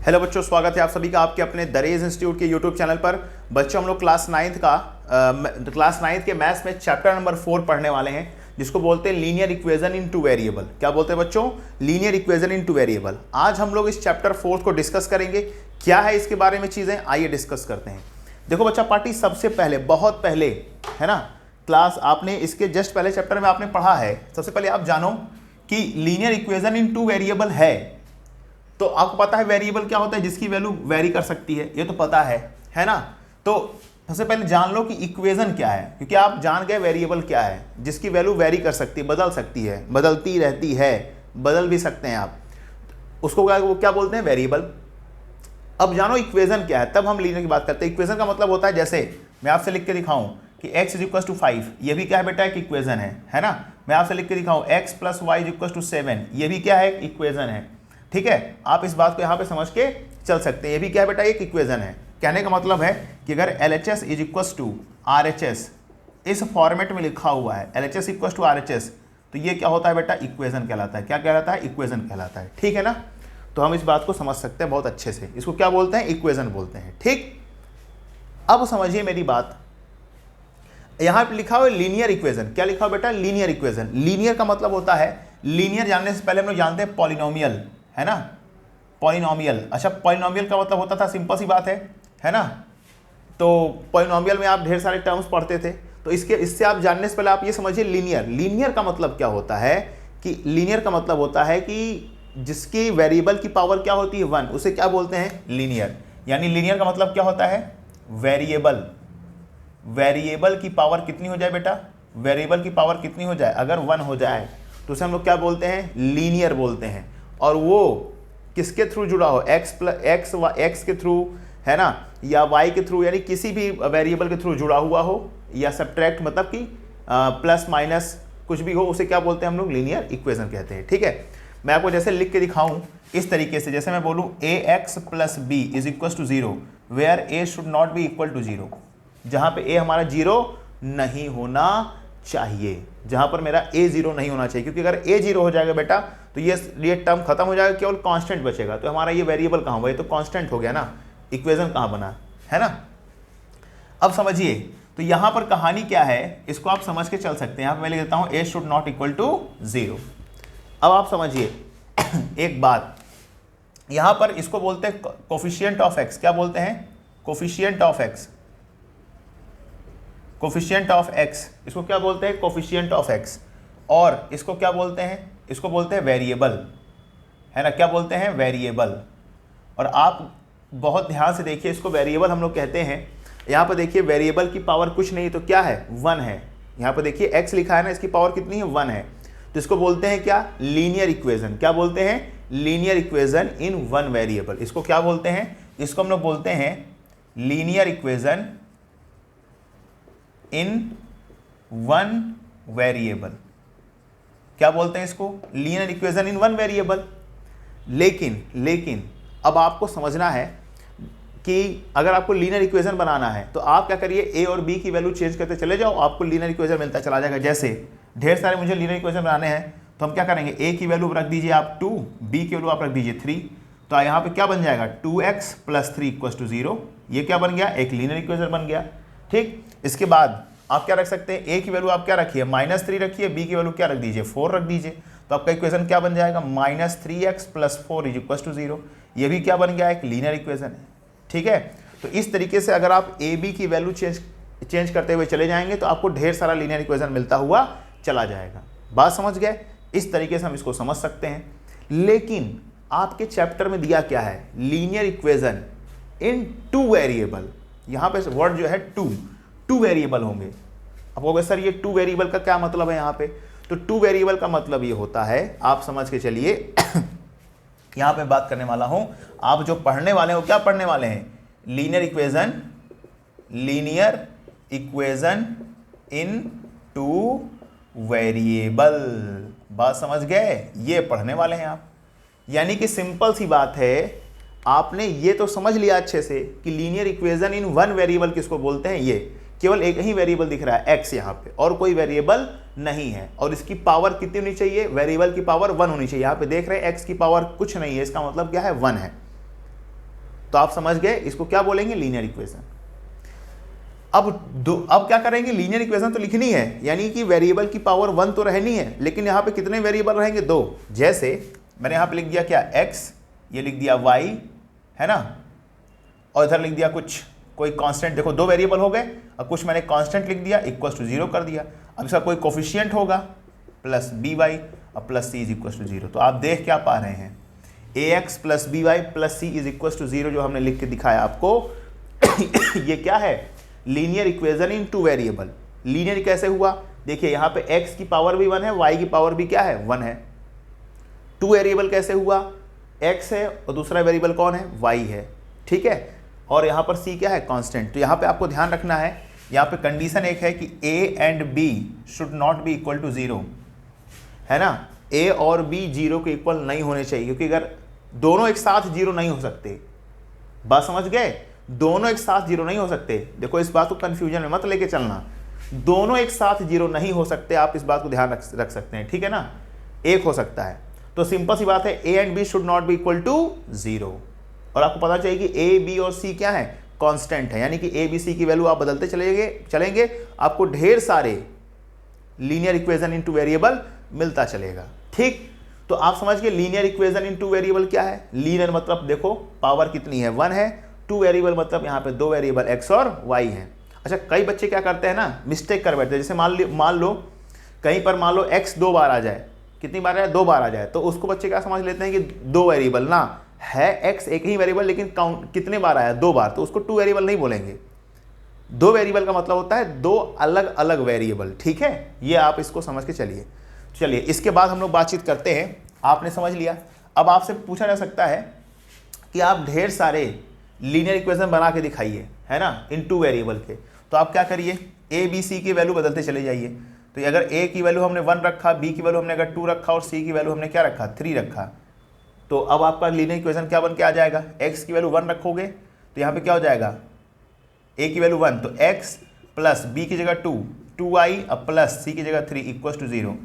Hello बच्चों, स्वागत है आप सभी का आपके अपने दरेज इंस्टीट्यूट के यूट्यूब चैनल पर। बच्चों हम लोग क्लास नाइन्थ के मैथ्स में चैप्टर नंबर 4 पढ़ने वाले हैं, जिसको बोलते हैं linear equation in two variable. क्या बोलते हैं बच्चों? Linear equation in two variable. आज हम लोग इस चैप्टर 4 को डिस्कस करेंगे। क्या है इसके बारे में चीज़ें, आइए डिस्कस करते हैं। देखो बच्चा पार्टी, सबसे पहले बहुत पहले है ना क्लास, आपने इसके जस्ट पहले चैप्टर में आपने पढ़ा है। सबसे पहले आप जानो कि linear equation in two variable है, तो आपको पता है वेरिएबल क्या होता है, जिसकी वैल्यू वेरी कर सकती है, ये तो पता है ना। तो सबसे पहले जान लो कि इक्वेशन क्या है, क्योंकि आप जान गए वेरिएबल क्या है, जिसकी वैल्यू वेरी कर सकती है, बदल सकती है, बदलती रहती है, बदल भी सकते हैं आप उसको। वो क्या बोलते हैं? वेरिएबल। अब जानो इक्वेशन क्या है, तब हम लीनियर की बात करते हैं। इक्वेशन का मतलब होता है, जैसे मैं आपसे लिख के दिखाऊं कि x = 5, ये भी क्या है बेटा? एक इक्वेशन है ना। मैं आपसे लिख के दिखाऊं x + y = 7, ये भी क्या है? एक इक्वेशन है। ठीक है, आप इस बात को यहाँ पे समझ के चल सकते हैं, ये भी क्या है बेटा? एक इक्वेशन है। कहने का मतलब है कि अगर LHS = RHS इस फॉर्मेट में लिखा हुआ है, LHS = RHS, तो ये क्या होता है बेटा? इक्वेशन कहलाता है। क्या कहलाता है? इक्वेशन कहलाता है। ठीक है ना, तो हम इस बात को समझ सकते हैं बहुत अच्छे से। इसको क्या बोलते हैं? इक्वेशन बोलते हैं। ठीक, अब समझिए मेरी बात। यहाँ पे लिखा हुआ है लीनियर इक्वेशन। क्या लिखा हुआ बेटा? Linear equation. लीनियर का मतलब होता है, लीनियर जानने से पहले हम लोग जानते हैं पॉलिनोमियल, है ना। पॉलिनोमियल, अच्छा पॉलिनोमियल का मतलब होता था, सिंपल सी बात है ना। तो पॉलिनोमियल में आप ढेर सारे टर्म्स पढ़ते थे, तो इससे आप जानने से पहले आप ये समझिए लीनियर। लीनियर का मतलब क्या होता है कि लीनियर का मतलब होता है कि जिसकी वेरिएबल की पावर क्या होती है? 1, उसे क्या बोलते हैं? लीनियर। यानी लीनियर का मतलब क्या होता है? वेरिएबल। वेरिएबल की पावर कितनी हो जाए बेटा? वेरिएबल की पावर कितनी हो जाए? अगर 1 हो जाए तो उसे हम लोग क्या बोलते हैं? लीनियर बोलते हैं। और वो किसके थ्रू जुड़ा हो? एक्स के थ्रू, है ना, या वाई के थ्रू, यानी किसी भी वेरिएबल के थ्रू जुड़ा हुआ हो, या सब्ट्रैक्ट मतलब कि प्लस माइनस कुछ भी हो, उसे क्या बोलते हैं हम लोग? लीनियर इक्वेशन कहते हैं। ठीक है, मैं आपको जैसे लिख के दिखाऊं इस तरीके से, जैसे मैं बोलूं ax + b = 0 where a should not be equal to 0, जहां पे a हमारा 0 नहीं होना चाहिए, जहां पर मेरा a 0 नहीं होना चाहिए, क्योंकि अगर a 0 हो जाएगा बेटा तो ये टर्म खत्म हो जाएगा, केवल कांस्टेंट बचेगा। तो हमारा ये वेरिएबल कहाँ हुआ? ये तो कांस्टेंट हो गया ना, इक्वेशन कहाँ बना, है ना। अब समझिए, तो यहां पर कहानी क्या है, इसको आप समझ के चल सकते हैं। यहां पर मैं लिख देता हूं a should not equal to 0। अब आप समझिए एक बात, यहां पर इसको बोलते हैं कोफिशिएंट ऑफ x। क्या बोलते हैं? Coefficient of x। Coefficient of x, इसको क्या बोलते हैं? Coefficient of x। और इसको क्या बोलते हैं? इसको बोलते हैं वेरिएबल, है ना। क्या बोलते हैं? वेरिएबल। और आप बहुत ध्यान से देखिए, इसको वेरिएबल हम लोग कहते हैं। यहाँ पर देखिए वेरिएबल की पावर कुछ नहीं तो क्या है? 1 है। यहाँ पर देखिए x लिखा है ना, इसकी पावर कितनी है? 1 है। तो इसको बोलते हैं क्या? Linear equation. क्या बोलते हैं? लीनियर इक्वेशन इन 1 वेरिएबल। इसको क्या बोलते हैं? इसको हम लोग बोलते हैं लीनियर इक्वेशन इन 1 वेरिएबल। क्या बोलते हैं इसको? लीनियर इक्वेशन इन 1 वेरिएबल। लेकिन अब आपको समझना है कि अगर आपको लीनियर इक्वेशन बनाना है तो आप क्या करिए, a और b की वैल्यू चेंज करते चले जाओ, आपको लीनियर इक्वेशन मिलता चला जाएगा। जैसे ढेर सारे मुझे लीनियर इक्वेशन बनाने हैं, तो हम क्या करेंगे, a की वैल्यू रख दीजिए आप 2, b की वैल्यू आप रख दीजिए 3, तो यहाँ पे क्या बन जाएगा? 2x + 3 = 0। ये क्या बन गया? एक लीनियर इक्वेशन बन गया। ठीक, इसके बाद आप क्या रख सकते हैं? a की वैल्यू आप क्या रखिए? -3 रखिए, b की वैल्यू क्या रख दीजिए? 4 रख दीजिए। तो आपका इक्वेशन क्या बन जाएगा? -3x + 4 = 0। ये भी क्या बन गया? एक लीनियर इक्वेशन है। ठीक है, तो इस तरीके से अगर आप a b की वैल्यू चेंज करते हुए चले जाएंगे तो आपको ढेर सारा लीनियर इक्वेशन मिलता हुआ चला जाएगा। बात समझ गए? इस तरीके से हम इसको समझ सकते हैं। लेकिन आपके चैप्टर में दिया क्या है? लीनियर इक्वेशन इन 2 वेरिएबल। यहाँ पे वर्ड जो है 2 वेरिएबल होंगे। अब कहोगे सर ये 2 वेरिएबल का क्या मतलब है यहाँ पे? तो 2 वेरिएबल का मतलब ये होता है, आप समझ के चलिए यहाँ पे बात करने वाला हूं। आप जो पढ़ने वाले हो, क्या पढ़ने वाले हैं? लीनियर इक्वेशन इन 2 वेरिएबल। बात समझ गए? ये पढ़ने वाले हैं आप। यानी कि सिंपल सी बात है, आपने ये तो समझ लिया अच्छे से कि लीनियर इक्वेशन इन 1 वेरिएबल किसको बोलते हैं। ये केवल एक ही वेरिएबल दिख रहा है x यहाँ पे, और कोई वेरिएबल नहीं है। और इसकी पावर कितनी होनी चाहिए? वेरिएबल की पावर 1 होनी चाहिए। यहाँ पे देख रहे हैं x की पावर कुछ नहीं है, इसका मतलब क्या है? 1 है। तो आप समझ गए इसको क्या बोलेंगे, लीनियर इक्वेशन। अब क्या करेंगे, लीनियर इक्वेशन तो लिखनी है, यानी कि वेरिएबल की पावर 1 तो रहनी है, लेकिन यहाँ पे कितने वेरिएबल रहेंगे, 2। जैसे मैंने यहाँ पे लिख दिया क्या, x, ये लिख दिया y, है ना, और इधर लिख दिया कोई कांस्टेंट, देखो 2 वेरिएबल हो गए, और कुछ मैंने कांस्टेंट लिख दिया इक्वल टू 0 कर दिया। अब इसका कोई कोफिशिएंट होगा प्लस by और plus c is equal to 0। तो आप देख क्या पा रहे हैं, ax plus by plus c is equal to 0 जो हमने लिख के दिखाया आपको ये क्या है, लीनियर इक्वेशन इन 2 वेरिएबल। लीनियर कैसे हुआ, देखिए यहाँ पे x की पावर भी 1 है, y की पावर भी क्या है, 1 है। 2 वेरिएबल कैसे हुआ, x है और दूसरा वेरिएबल कौन है, y है, ठीक है, और यहाँ पर c क्या है, कांस्टेंट। तो यहाँ पे आपको ध्यान रखना है, यहाँ पे कंडीशन एक है कि a and b should not be equal to 0, है ना, a और b 0 के इक्वल नहीं होने चाहिए, क्योंकि अगर दोनों एक साथ 0 नहीं हो सकते, बात समझ गए, दोनों एक साथ 0 नहीं हो सकते। देखो इस बात को कंफ्यूजन में मत लेके चलना, दोनों एक साथ 0 नहीं हो सकते, आप इस बात को ध्यान रख सकते हैं, ठीक है ना, एक हो सकता है। तो सिंपल सी बात है, a and b should not be equal to 0, और आपको पता चाहिए कि a, b और c क्या है, कांस्टेंट है, यानी कि a, b, c की वैल्यू आप बदलते चलेंगे, आपको ढेर सारे लीनियर इक्वेशन इन 2 वेरिएबल मिलता चलेगा, ठीक। तो आप समझ गए लीनियर इक्वेशन इन 2 वेरिएबल क्या है, लीनियर मतलब देखो पावर कितनी है, 1 है, 2 वेरिएबल मतलब यहाँ पे 2 वेरिएबल x और y है। अच्छा, कई बच्चे क्या करते हैं ना, मिस्टेक कर बैठते हैं, जैसे मान लो कहीं पर मान लो x 2 बार आ जाए, कितनी बार आए, 2 बार आ जाए, तो उसको बच्चे क्या समझ लेते हैं कि 2 वेरिएबल, ना है x एक ही वेरिएबल, लेकिन काउंट कितने बार आया, 2 बार, तो उसको 2 वेरिएबल नहीं बोलेंगे। 2 वेरिएबल का मतलब होता है 2 अलग अलग वेरिएबल, ठीक है, ये आप इसको समझ के चलिए। इसके बाद हम लोग बातचीत करते हैं, आपने समझ लिया। अब आपसे पूछा जा सकता है कि आप ढेर सारे लीनियर इक्वेशन बना के दिखाइए, है ना, इन 2 वेरिएबल के। तो आप क्या करिए, a, b, c की वैल्यू बदलते चले जाइए। तो अगर a की वैल्यू हमने 1 रखा, b की वैल्यू हमने अगर 2 रखा और c की वैल्यू हमने क्या रखा, 3 रखा, तो अब आपका लीनियर इक्वेशन क्या बन के आ जाएगा, x की वैल्यू 1 रखोगे तो यहाँ पे क्या हो जाएगा, a की वैल्यू 1, तो x प्लस b की जगह 2, 2y और प्लस c की जगह 3 इक्वल टू 0।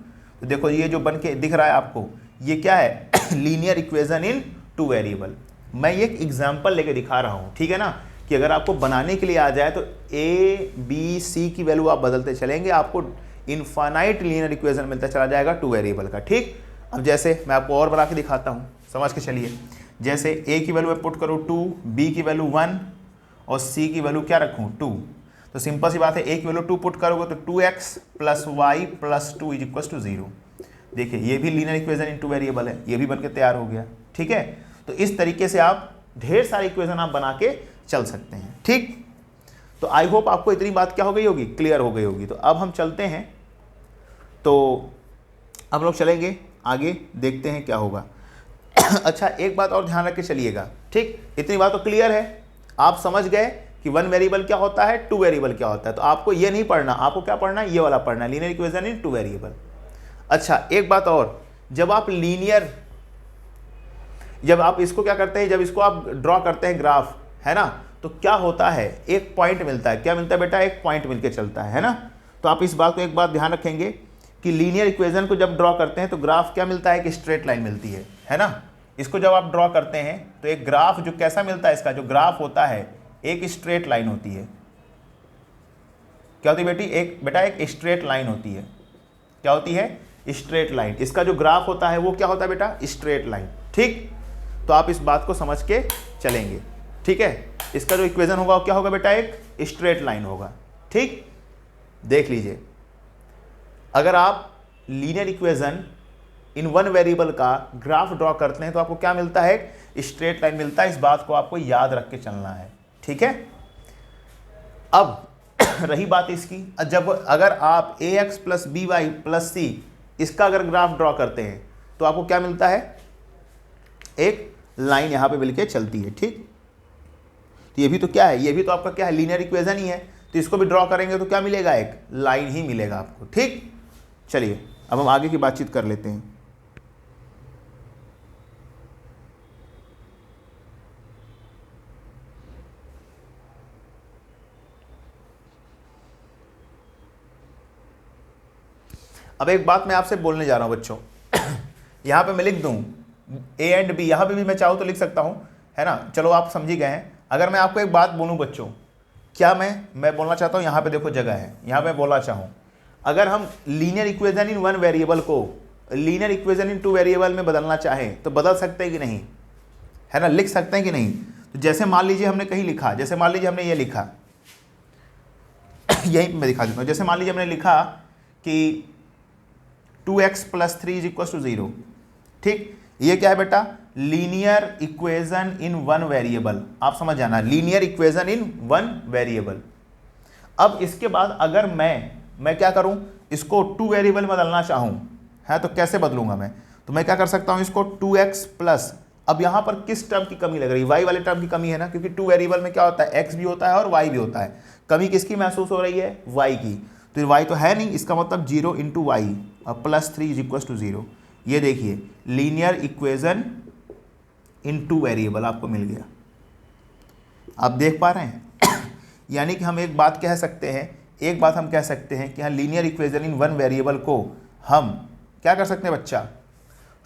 तो देखो ये जो बन के दिख रहा है आपको, ये क्या है, लीनियर इक्वेशन इन 2 वेरिएबल। मैं ये एक एग्जाम्पल लेके दिखा रहा हूँ, ठीक है ना, कि अगर आपको बनाने के लिए आ जाए तो a, b, c की वैल्यू आप बदलते चलेंगे, आपको इनफाइनाइट लीनियर इक्वेशन मिलता चला जाएगा 2 वेरिएबल का, ठीक। अब जैसे मैं आपको और बना के दिखाता हूँ, समझ के चलिए। जैसे a की वैल्यू मैं पुट करूँ 2, b की वैल्यू 1 और c की वैल्यू क्या रखूँ, 2। तो सिंपल सी बात है, a की वैल्यू 2 पुट करोगे तो 2x plus y plus 2 is equal to 0। देखिए ये भी लीनियर इक्वेशन इन 2 वेरिएबल है, ये भी बनके तैयार हो गया, ठीक है। तो इस तरीके से आप ढेर सारे इक्वेशन आप बना के चल सकते हैं, ठीक। तो आई होप आपको इतनी बात क्या हो गई होगी, क्लियर हो गई होगी। तो अब हम चलते हैं, तो अब लोग चलेंगे आगे, देखते हैं क्या होगा। अच्छा, एक बात और ध्यान रख के चलिएगा, ठीक। इतनी बात तो क्लियर है, आप समझ गए कि 1 वेरिएबल क्या होता है, 2 वेरिएबल क्या होता है। तो आपको ये नहीं पढ़ना, आपको क्या पढ़ना है, ये वाला पढ़ना है, लीनियर इक्वेशन इन 2 वेरिएबल। अच्छा, एक बात और, जब आप इसको क्या करते हैं, जब इसको आप ड्रॉ करते हैं ग्राफ, है ना, तो क्या होता है, एक पॉइंट मिलता है, क्या मिलता है बेटा, एक पॉइंट मिलके चलता है ना। तो आप इस बात को एक बात ध्यान रखेंगे कि लीनियर इक्वेशन को जब ड्रॉ करते हैं तो ग्राफ क्या मिलता है, कि स्ट्रेट लाइन मिलती है ना। इसको जब आप ड्रॉ करते हैं तो एक ग्राफ जो कैसा मिलता है, इसका जो ग्राफ होता है एक स्ट्रेट लाइन होती है। क्या होती है बेटी, एक स्ट्रेट लाइन होती है। क्या होती है, स्ट्रेट लाइन। इसका जो ग्राफ होता है वो क्या होता है बेटा, स्ट्रेट लाइन, ठीक। तो आप इस बात को समझ के चलेंगे, ठीक है। इसका जो इक्वेशन होगा वो क्या होगा बेटा, एक स्ट्रेट लाइन होगा, ठीक। देख लीजिए, अगर आप लीनियर इक्वेशन इन 1 वेरिएबल का ग्राफ ड्रॉ करते हैं तो आपको क्या मिलता है, एक स्ट्रेट लाइन मिलता है। इस बात को आपको याद रख के चलना है, ठीक है। अब रही बात इसकी, अगर आप ax plus by plus c इसका अगर ग्राफ ड्रॉ करते हैं तो आपको क्या मिलता है, एक लाइन यहां पे मिलके चलती है, ठीक। तो ये भी तो क्या है, ये भी तो आपका क्या है, लीनियर इक्वेशन ही है। तो इसको भी ड्रॉ करेंगे तो क्या मिलेगा, एक लाइन ही मिलेगा आपको, ठीक। चलिए अब हम आगे की बातचीत कर लेते हैं। अब एक बात मैं आपसे बोलने जा रहा हूं बच्चों, यहां पे मैं लिख दूं a एंड b, यहां पे भी मैं चाहूं तो लिख सकता हूं, है ना। चलो आप समझ ही गए हैं। अगर मैं आपको एक बात बोलूँ बच्चों, क्या मैं बोलना चाहता हूँ, यहाँ पे देखो जगह है, यहाँ पे बोलना चाहूँ, अगर हम linear equation in one variable को linear equation in two variable में बदलना चाहें तो बदल सकते हैं कि नहीं, है ना, लिख सकते हैं कि नहीं। तो जैसे मान लीजिए हमने कहीं लिखा, जैसे मान लीजिए हमने ये लिखा यहीं पे मैं दिखा देता हूँ। जैसे मान लीजिए हमने लिखा कि 2x + 3 = 0, ठीक। ये क्या है बेटा, linear equation in one variable. आप समझ जाना, linear equation in one variable. अब इसके बाद अगर मैं क्या करूं, इसको टू वेरिएबल में बदलना चाहूं, है तो कैसे बदलूंगा मैं, तो मैं क्या कर सकता हूं, इसको 2x प्लस, अब यहां पर किस टर्म की कमी लग रही है, y वाले टर्म की कमी है ना, क्योंकि टू वेरिएबल में क्या होता है, x भी होता है और y भी होता है। कमी किसकी महसूस हो रही है, y की। तो y तो है नहीं, इसका मतलब 0 × y और +3 = 0। ये देखिए linear equation in two variable आपको मिल गया। आप देख पा रहे हैं यानी कि हम एक बात कह सकते हैं कि हाँ, linear equation in one variable को हम क्या कर सकते हैं बच्चा,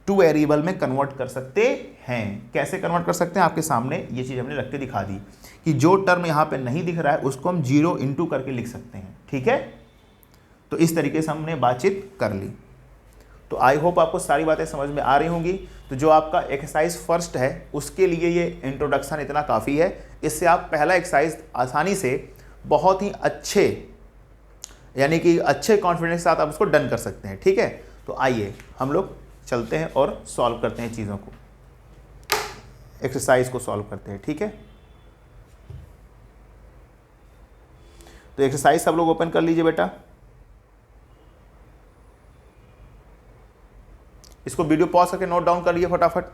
टू वेरिएबल में कन्वर्ट कर सकते हैं। कैसे कन्वर्ट कर सकते हैं, आपके सामने ये चीज़ हमने रख के दिखा दी कि जो टर्म यहाँ पे नहीं दिख रहा है उसको हम 0 × करके लिख सकते हैं, ठीक है। तो इस तरीके से हमने बातचीत कर ली। तो आई होप आपको सारी बातें समझ में आ रही होंगी। तो जो आपका एक्सरसाइज फर्स्ट है उसके लिए ये इंट्रोडक्शन इतना काफ़ी है। इससे आप पहला एक्सरसाइज आसानी से बहुत ही अच्छे, यानी कि अच्छे कॉन्फिडेंस के साथ आप उसको डन कर सकते हैं, ठीक है। तो आइए हम लोग चलते हैं और सॉल्व करते हैं चीज़ों को, एक्सरसाइज को सॉल्व करते हैं, ठीक है। तो एक्सरसाइज सब लोग ओपन कर लीजिए बेटा। इसको वीडियो पॉज करके नोट डाउन कर लीजिए फटाफट।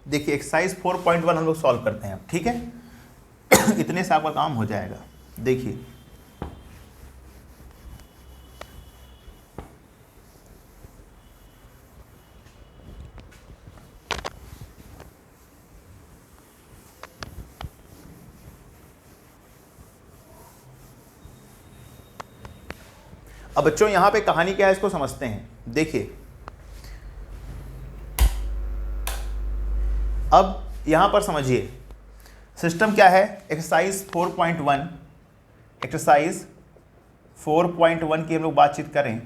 देखिए एक्सरसाइज 4.1 हम लोग सॉल्व करते हैं, ठीक है। इतने से आपका काम हो जाएगा। देखिए अब बच्चों यहाँ पे कहानी क्या है इसको समझते हैं। देखिए अब यहाँ पर समझिए सिस्टम क्या है। एक्सरसाइज 4.1 की हम लोग बातचीत करें।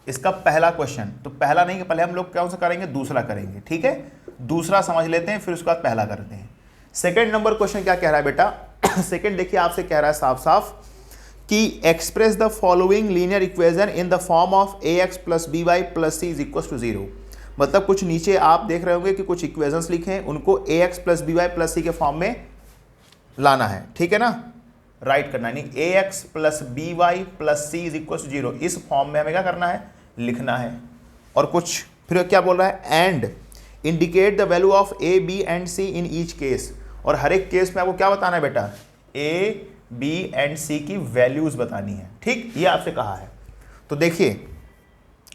इसका पहला क्वेश्चन, तो पहला नहीं, पहले हम लोग कौन सा करेंगे, दूसरा करेंगे, ठीक है। दूसरा समझ लेते हैं, फिर उसके बाद पहला करते हैं। सेकंड नंबर क्वेश्चन क्या कह रहा है बेटा, सेकंड देखिए आपसे कह रहा है साफ साफ कि express the following linear equation in the form of ax + by + c = 0। मतलब कुछ नीचे आप देख रहे होंगे कि कुछ इक्वेशंस लिखे हैं, उनको ax + by + c के फॉर्म में लाना है, ठीक है ना, राइट करना है। नहीं, ax + by + c = 0 इस फॉर्म में हमें क्या करना है, लिखना है। और कुछ फिर क्या बोल रहा है, and indicate the value of a, b and c in each case. और हर एक केस में आपको क्या बताना है बेटा, a, b एंड c की वैल्यूज बतानी है, ठीक, ये आपसे कहा है। तो देखिए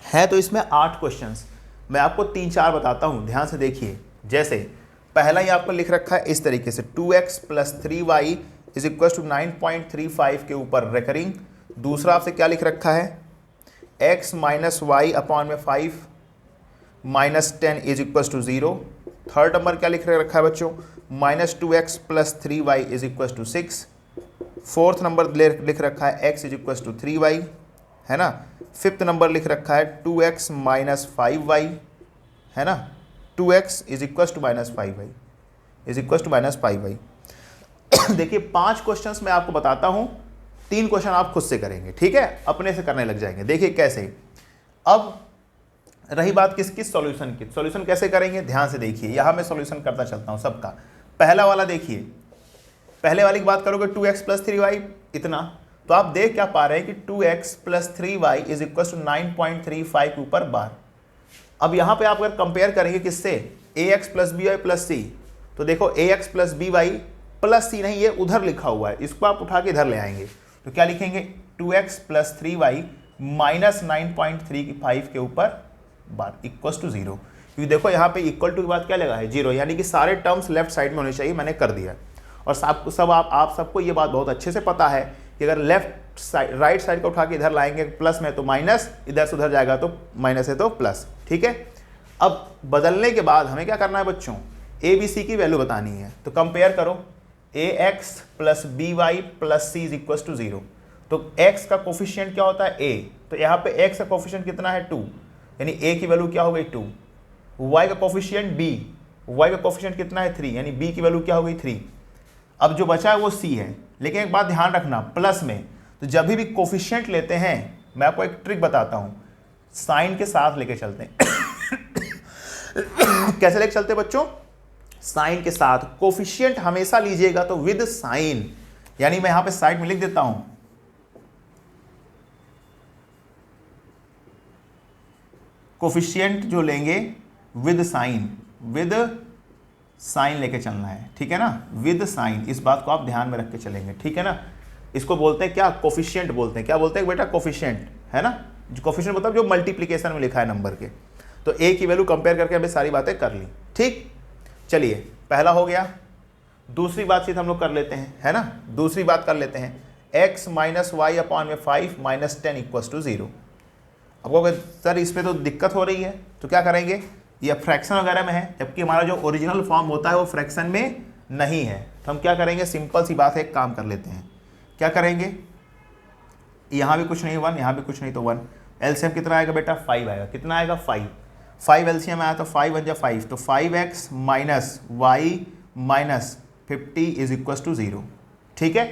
है तो इसमें 8 क्वेश्चंस, मैं आपको 3-4 बताता हूं, ध्यान से देखिए। जैसे पहला ही आपको लिख रखा है इस तरीके से 2x + 3y = 9.35 के ऊपर रेकरिंग। दूसरा आपसे क्या लिख रखा है, x - y / 5 - 10 = 0। थर्ड नंबर क्या लिख रखा है बच्चों, -2x + 3y = 6। फोर्थ नंबर लिख रखा है x = 3y, है ना। फिफ्थ नंबर लिख रखा है 2x - 5y, है ना, 2x = -5y = -5y। देखिए 5 क्वेश्चंस मैं आपको बताता हूं, 3 क्वेश्चन आप खुद से करेंगे, ठीक है, अपने से करने लग जाएंगे। देखिए कैसे। अब रही बात किसकी, सॉल्यूशन की। सॉल्यूशन कैसे करेंगे, ध्यान से देखिए, यहां मैं सॉल्यूशन करता चलता हूं सबका। पहला वाला देखिए, पहले वाली की बात करोगे 2x + 3y इतना, तो आप देख क्या पा रहे हैं कि 2x + 3y = 9.35 के ऊपर बार। अब यहाँ पे आप अगर कंपेयर करेंगे किससे, a x plus b y plus c, तो देखो a x plus b y plus c नहीं, ये उधर लिखा हुआ है, इसको आप उठा के इधर ले आएंगे तो क्या लिखेंगे 2x प्लस 3y माइनस 9.35 के ऊपर बार इक्वल्स टू 0, क्योंकि देखो यहाँ पे इक्वल टू के बाद क्या लगा है 0, यानी कि सारे टर्म्स लेफ्ट साइड में होने चाहिए, मैंने कर दिया। और आप सबको ये बात बहुत अच्छे से पता है कि अगर लेफ्ट साइड राइट साइड को उठा के इधर लाएंगे प्लस में तो माइनस, इधर से उधर जाएगा तो माइनस है तो प्लस, ठीक है। अब बदलने के बाद हमें क्या करना है बच्चों, ए बी सी की वैल्यू बतानी है, तो कंपेयर करो a x plus b y plus c is equal to 0, तो x का कोफिशिएंट क्या होता है a, तो यहाँ पे x का कोफिशिएंट कितना है 2, यानी a की वैल्यू क्या हो गई 2, y का कोफिशिएंट b, y का कोफिशिएंट कितना है 3, यानी b की वैल्यू क्या हो गई 3। अब जो बचा है वो c है, लेकिन एक बात ध्यान रखना प्लस में, तो जब भी कोफिशिएंट लेते हैं मैं आपको एक ट्रिक बताता हूँ, साइन के साथ लेके चलते हैं कैसे लेके चलते हैं बच्चों, साइन के साथ, कोफिशिएंट हमेशा लीजिएगा तो विद साइन, यानी मैं यहाँ पे साइड में लिख देता हूँ कोफिशिएंट जो लेंगे विद साइन लेके चलना है, ठीक है ना, विद साइन, इस बात को आप ध्यान में रख के चलेंगे, ठीक है ना। इसको बोलते हैं क्या, कोफिशिएंट बोलते हैं, क्या बोलते हैं बेटा, कोफिशिएंट, है ना, जो कोफिशिएंट मतलब जो मल्टीप्लिकेशन में लिखा है नंबर के। तो ए की वैल्यू कंपेयर करके हमें सारी बातें कर ली, ठीक। चलिए पहला हो गया, दूसरी बातचीत हम लोग कर लेते हैं, है ना, दूसरी बात कर लेते हैं, x माइनस वाई अपॉन में 5 माइनस 10 इक्वल्स टू 0। अब अगर सर इसमें तो दिक्कत हो रही है तो क्या करेंगे, ये फ्रैक्शन वगैरह में है, जबकि हमारा जो ओरिजिनल फॉर्म होता है वो फ्रैक्शन में नहीं है, तो हम क्या करेंगे, सिंपल सी बात है, एक काम कर लेते हैं, क्या करेंगे, यहाँ भी कुछ नहीं 1, यहाँ भी कुछ नहीं तो 1, एलसीएम कितना आएगा बेटा 5 आएगा, कितना आएगा 5 एलसीएम आया तो 5 × 5, तो 5x minus y minus 50 is equal to 0, ठीक है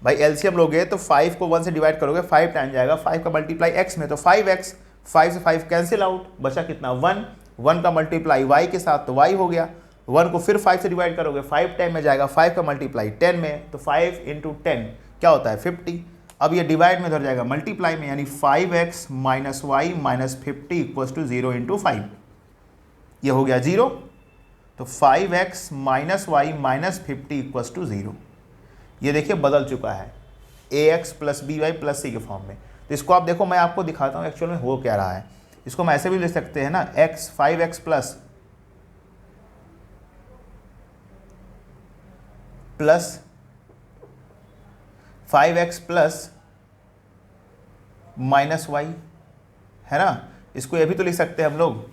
भाई। एलसीएम लोगे तो 5 को 1 से डिवाइड करोगे 5 टाइम जाएगा, 5 का मल्टीप्लाई x में तो 5x, 5 से 5 कैंसिल आउट, बचा कितना 1 का मल्टीप्लाई y के साथ तो y हो गया, 1 को फिर 5 से डिवाइड करोगे 5 टाइम में जाएगा, 5 का मल्टीप्लाई 10 में, तो 5 × 10 क्या होता है 50। अब ये डिवाइड में उधर जाएगा मल्टीप्लाई में, यानी 5x minus y minus 50 equals to 0 × 5, ये हो गया 0, तो 5x minus y minus 50 equals to 0, ये देखिए बदल चुका है ax plus b y plus c के फॉर्म में। तो इसको आप देखो, मैं आपको दिखाता हूँ एक्चुअल में हो क्या रहा है, इसको हम ऐसे भी लिख सकते हैं ना, 5x plus 5x plus minus Y, है ना, इसको ये भी तो लिख सकते हैं हम लोग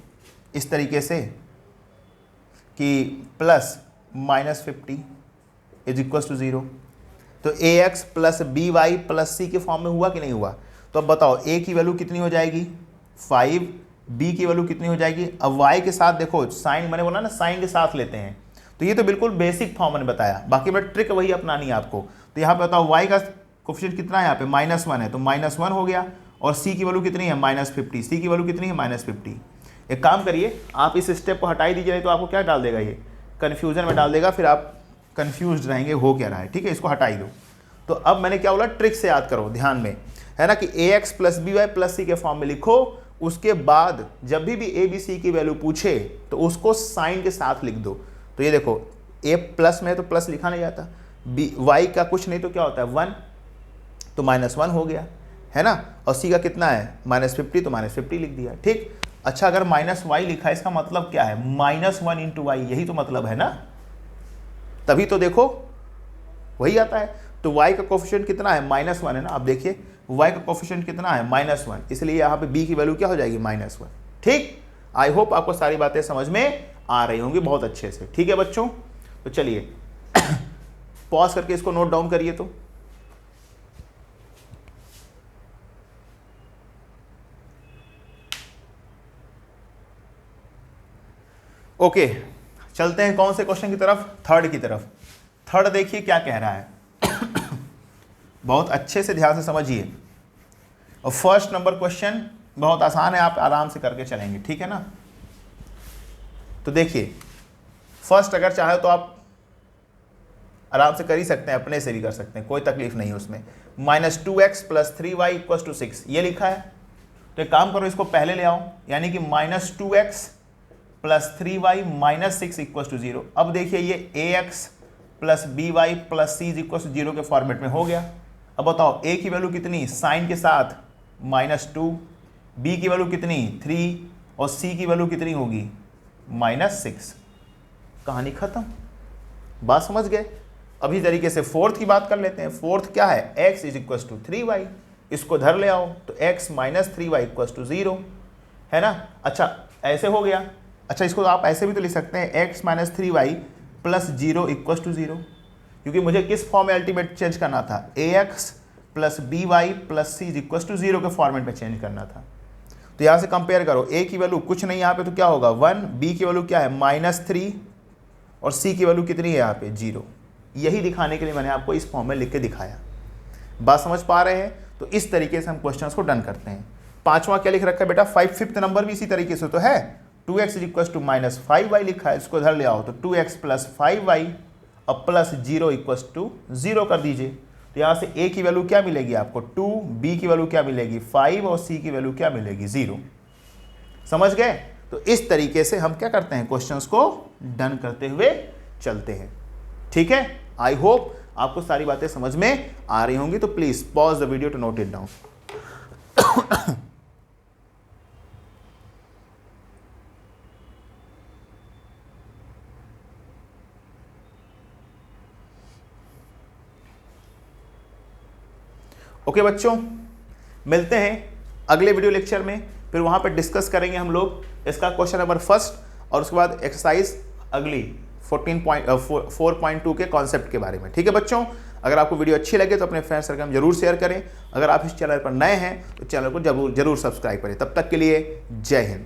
इस तरीके से कि plus minus 50 is equal to 0, तो ax plus b y plus c के फॉर्म में हुआ कि नहीं हुआ। तो अब बताओ a की वैल्यू कितनी हो जाएगी 5, b की वैल्यू कितनी हो जाएगी, अब y के साथ देखो साइन, मैंने बोला ना साइन के साथ लेते हैं, तो ये तो बिल्कुल बेसिक फॉर्म मैंने बताया, बाकी मैं ट्रिक वही अपनानी है आपको। तो यहाँ पे बताओ y का कोफिशिएंट कितना है, यहाँ पे -1 है तो -1 हो गया, और c की वैल्यू कितनी है -50, c की वैल्यू कितनी है -50। एक काम करिए, आप इस स्टेप को हटाई दीजिए, तो आपको क्या डाल देगा, ये कन्फ्यूजन में डाल देगा, फिर आप कंफ्यूज रहेंगे हो क्या रहा है, ठीक है, इसको हटाई दो। तो अब मैंने क्या बोला, ट्रिक से याद करो ध्यान में, है ना, कि ax plus b y plus c के फॉर्म में लिखो, उसके बाद जब भी ए बी सी की वैल्यू पूछे तो उसको साइन के साथ लिख दो। तो ये देखो a प्लस में है तो प्लस लिखा नहीं जाता, बी वाई का कुछ नहीं तो क्या होता है 1, तो -1 हो गया, है ना, और c का कितना है -50, तो -50 लिख दिया, ठीक। अच्छा अगर -y लिखा है इसका मतलब क्या है, -1 × y, यही तो मतलब है ना, तभी तो देखो वही आता है। तो y का कोफिशिएंट कितना है -1 है ना, अब देखिए y का कोफिशिएंट कितना है -1, इसलिए यहाँ पे b की वैल्यू क्या हो जाएगी -1, ठीक। आई होप आपको सारी बातें समझ में आ रही होंगी बहुत अच्छे से, ठीक है बच्चों। तो चलिए पॉज करके इसको नोट डाउन करिए। तो ओके चलते हैं कौन से क्वेश्चन की तरफ, थर्ड की तरफ। थर्ड देखिए क्या कह रहा है बहुत अच्छे से ध्यान से समझिए, और फर्स्ट नंबर क्वेश्चन बहुत आसान है, आप आराम से करके चलेंगे, ठीक है ना। तो देखिए फर्स्ट अगर चाहे तो आप आराम से कर ही सकते हैं, अपने से भी कर सकते हैं, कोई तकलीफ नहीं है उसमें। -2x plus 3y equal to 6 ये लिखा है, तो एक काम करो, इसको पहले ले आओ, यानी कि -2x plus 3y minus 6 equal to 0। अब देखिए ये ax plus by plus c equal to 0 के फॉर्मेट में हो गया। अब बताओ a की वैल्यू कितनी, साइन के साथ -2, b की वैल्यू कितनी 3 और c की वैल्यू कितनी होगी -6। कहानी खत्म, बात समझ गए। अभी तरीके से फोर्थ की बात कर लेते हैं। फोर्थ क्या है, x is equal to 3y, इसको धर ले आओ तो x minus 3y equal to 0 है ना। अच्छा ऐसे हो गया। अच्छा इसको आप ऐसे भी तो लिख सकते हैं x minus 3y plus 0 equal to 0, क्योंकि मुझे किस फॉर्म में अल्टीमेट चेंज करना था, ax plus by plus c equal to 0 के फॉर्मेट में चेंज करना था। तो यहाँ से कंपेयर करो, a की वैल्यू कुछ नहीं यहाँ पे तो क्या होगा 1, b की वैल्यू क्या है -3 और c की वैल्यू कितनी है यहाँ पे 0। यही दिखाने के लिए मैंने आपको इस फॉर्म में लिख के दिखाया। बात समझ पा रहे हैं? तो इस तरीके से हम क्वेश्चंस को डन करते हैं। पांचवा क्या लिख रखा है बेटा, 5th नंबर भी इसी तरीके से तो है, 2x is equal to -5y लिखा है, इसको धर ले आओ तो 2x प्लस 5y और प्लस 0 इक्वल टू 0 कर दीजिए। तो यहाँ से a की वैल्यू क्या मिलेगी आपको 2, b की वैल्यू क्या मिलेगी 5 और c की वैल्यू क्या मिलेगी 0। समझ गए? तो इस तरीके से हम क्या करते हैं, क्वेश्चंस को डन करते हुए चलते हैं। ठीक है, आई होप आपको सारी बातें समझ में आ रही होंगी। तो please pause the video to note it down. Okay बच्चों, मिलते हैं अगले वीडियो लेक्चर में, फिर वहां पर डिस्कस करेंगे हम लोग इसका क्वेश्चन नंबर 1 और उसके बाद एक्सरसाइज अगली 4.2 के कॉन्सेप्ट के बारे में। ठीक है बच्चों, अगर आपको वीडियो अच्छी लगे तो अपने फ्रेंड सर्कल में जरूर शेयर करें। अगर आप इस चैनल पर नए हैं तो चैनल को जरूर सब्सक्राइब करें। तब तक के लिए जय हिंद।